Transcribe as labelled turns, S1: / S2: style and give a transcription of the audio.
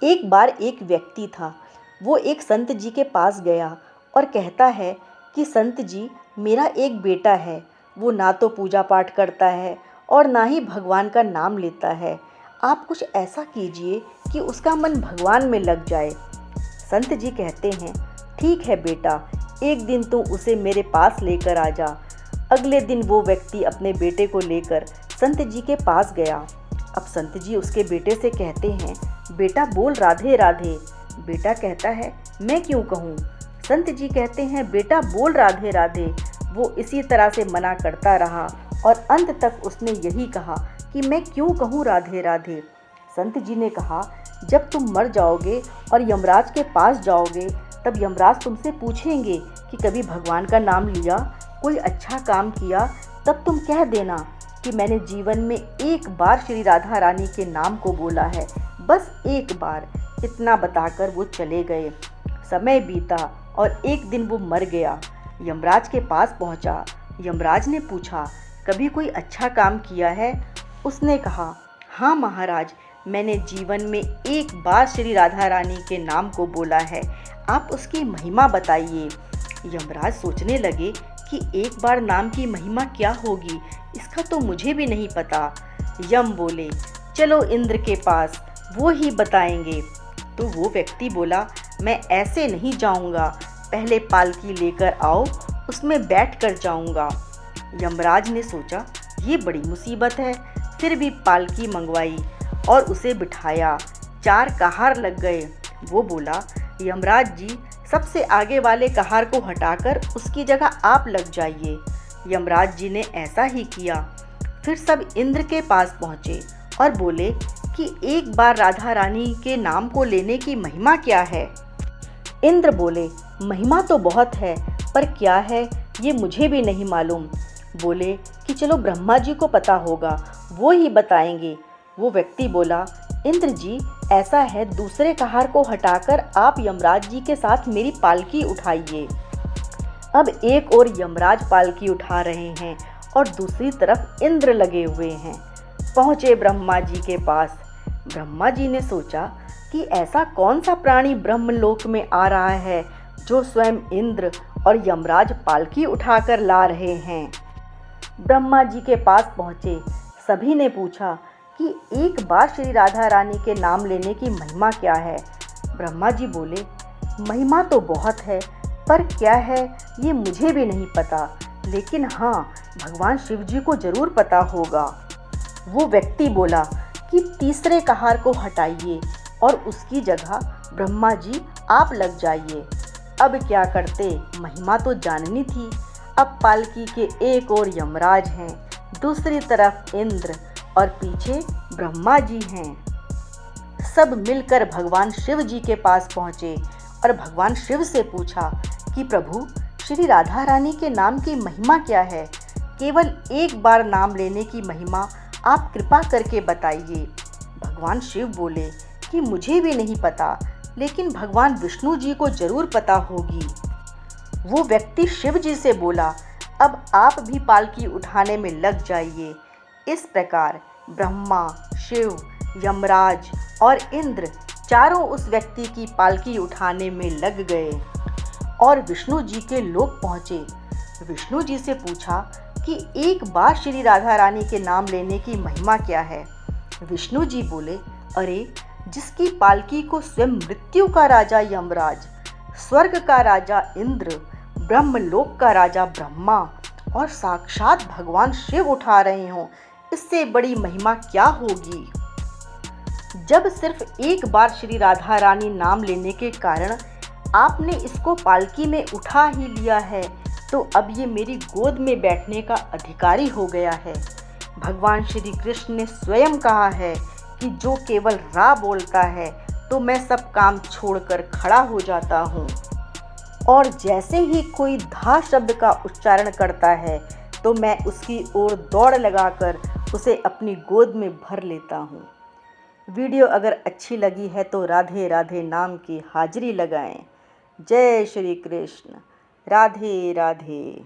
S1: एक बार एक व्यक्ति था। वो एक संत जी के पास गया और कहता है कि संत जी, मेरा एक बेटा है। वो ना तो पूजा पाठ करता है और ना ही भगवान का नाम लेता है। आप कुछ ऐसा कीजिए कि उसका मन भगवान में लग जाए। संत जी कहते हैं, ठीक है बेटा, एक दिन तू उसे मेरे पास लेकर आ जा। अगले दिन वो व्यक्ति अपने बेटे को लेकर संत जी के पास गया। अब संत जी उसके बेटे से कहते हैं, बेटा बोल राधे राधे। बेटा कहता है, मैं क्यों कहूँ। संत जी कहते हैं, बेटा बोल राधे राधे। वो इसी तरह से मना करता रहा और अंत तक उसने यही कहा कि मैं क्यों कहूँ राधे राधे। संत जी ने कहा, जब तुम मर जाओगे और यमराज के पास जाओगे, तब यमराज तुमसे पूछेंगे कि कभी भगवान का नाम लिया, कोई अच्छा काम किया, तब तुम कह देना कि मैंने जीवन में एक बार श्री राधा रानी के नाम को बोला है, बस एक बार। इतना बताकर वो चले गए। समय बीता और एक दिन वो मर गया। यमराज के पास पहुंचा। यमराज ने पूछा, कभी कोई अच्छा काम किया है? उसने कहा, हाँ महाराज, मैंने जीवन में एक बार श्री राधा रानी के नाम को बोला है, आप उसकी महिमा बताइए। यमराज सोचने लगे कि एक बार नाम की महिमा क्या होगी, इसका तो मुझे भी नहीं पता। यम बोले, चलो इंद्र के पास, वो ही बताएंगे। तो वो व्यक्ति बोला, मैं ऐसे नहीं जाऊंगा, पहले पालकी लेकर आओ, उसमें बैठ कर जाऊंगा। यमराज ने सोचा, ये बड़ी मुसीबत है। फिर भी पालकी मंगवाई और उसे बिठाया। 4 कहार लग गए। वो बोला, यमराज जी, सबसे आगे वाले कहार को हटाकर उसकी जगह आप लग जाइए। यमराज जी ने ऐसा ही किया। फिर सब इंद्र के पास पहुँचे और बोले कि एक बार राधा रानी के नाम को लेने की महिमा क्या है? इंद्र बोले, महिमा तो बहुत है, पर क्या है ये मुझे भी नहीं मालूम। बोले कि चलो ब्रह्मा जी को पता होगा, वो ही बताएंगे। वो व्यक्ति बोला, इंद्र जी, ऐसा है, दूसरे कहार को हटाकर आप यमराज जी के साथ मेरी पालकी उठाइए। अब एक और यमराज पालकी उठा रहे हैं और दूसरी तरफ इंद्र लगे हुए हैं। पहुँचे ब्रह्मा जी के पास। ब्रह्मा जी ने सोचा कि ऐसा कौन सा प्राणी ब्रह्मलोक में आ रहा है जो स्वयं इंद्र और यमराज पालकी उठाकर ला रहे हैं। ब्रह्मा जी के पास पहुँचे। सभी ने पूछा कि एक बार श्री राधा रानी के नाम लेने की महिमा क्या है? ब्रह्मा जी बोले, महिमा तो बहुत है, पर क्या है ये मुझे भी नहीं पता, लेकिन हाँ, भगवान शिव जी को जरूर पता होगा। वो व्यक्ति बोला कि तीसरे कहार को हटाइए और उसकी जगह ब्रह्मा जी आप लग जाइए। अब क्या करते, महिमा तो जाननी थी। अब पालकी के एक और यमराज हैं, दूसरी तरफ इंद्र और पीछे ब्रह्मा जी हैं। सब मिलकर भगवान शिव जी के पास पहुँचे और भगवान शिव से पूछा कि प्रभु, श्री राधा रानी के नाम की महिमा क्या है? केवल एक बार नाम लेने की महिमा आप कृपा करके बताइए। भगवान शिव बोले कि मुझे भी नहीं पता, लेकिन भगवान विष्णु जी को जरूर पता होगी। वो व्यक्ति शिव जी से बोला, अब आप भी पालकी उठाने में लग जाइए। इस प्रकार ब्रह्मा, शिव, यमराज और इंद्र चारों उस व्यक्ति की पालकी उठाने में लग गए और विष्णु जी के लोक पहुँचे। विष्णु जी से पूछा कि एक बार श्री राधा रानी के नाम लेने की महिमा क्या है? विष्णु जी बोले, अरे, जिसकी पालकी को स्वयं मृत्यु का राजा यमराज, स्वर्ग का राजा इंद्र, ब्रह्मलोक का राजा ब्रह्मा और साक्षात भगवान शिव उठा रहे हों, इससे बड़ी महिमा क्या होगी? जब सिर्फ एक बार श्री राधा रानी नाम लेने के कारण आपने इसको पालकी में उठा ही लिया है, तो अब ये मेरी गोद में बैठने का अधिकारी हो गया है। भगवान श्री कृष्ण ने स्वयं कहा है कि जो केवल रा बोलता है तो मैं सब काम छोड़कर खड़ा हो जाता हूँ, और जैसे ही कोई धा शब्द का उच्चारण करता है तो मैं उसकी ओर दौड़ लगाकर उसे अपनी गोद में भर लेता हूँ। वीडियो अगर अच्छी लगी है तो राधे राधे नाम की हाजिरी लगाएं। जय श्री कृष्ण। राधे राधे।